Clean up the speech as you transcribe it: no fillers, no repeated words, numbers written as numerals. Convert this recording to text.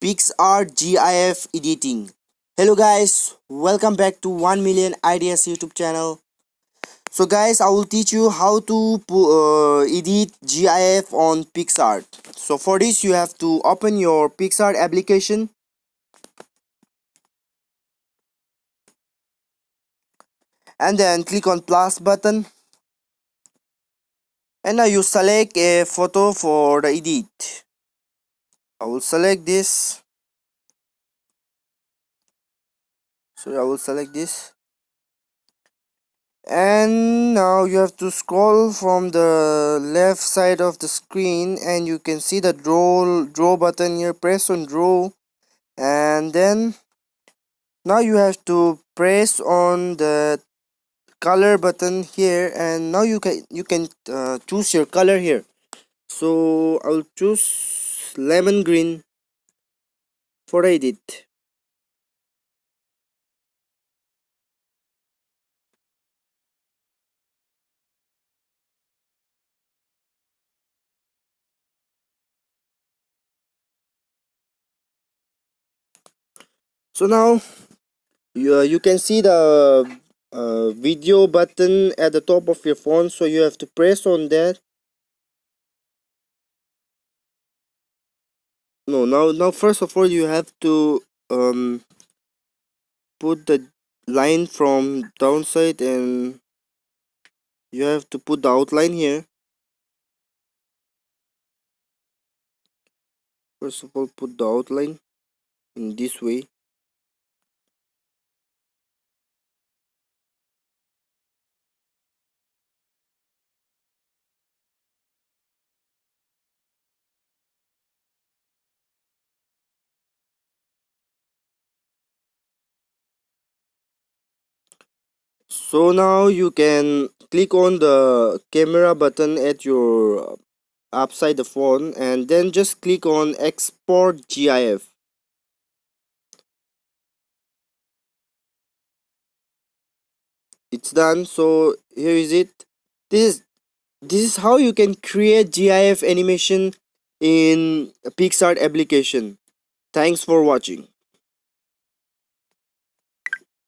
Picsart GIF Editing. Hello guys, welcome back to 1 million ideas YouTube channel. So guys, I will teach you how to edit GIF on Picsart. So for this you have to open your Picsart application and then click on plus button, and now you select a photo for the edit. I will select this. So I will select this. And now you have to scroll from the left side of the screen and you can see the draw button here. Press on draw, and then now you have to press on the color button here, and now you can choose your color here. So I'll choose lemon green for edit. So now you can see the video button at the top of your phone, so you have to press on that. No, now first of all you have to put the line from downside, and you have to put the outline here. First of all, put the outline in this way. So now you can click on the camera button at your upside the phone, and then just click on export GIF. It's done. So here is it. This is how you can create GIF animation in a Picsart application. Thanks for watching.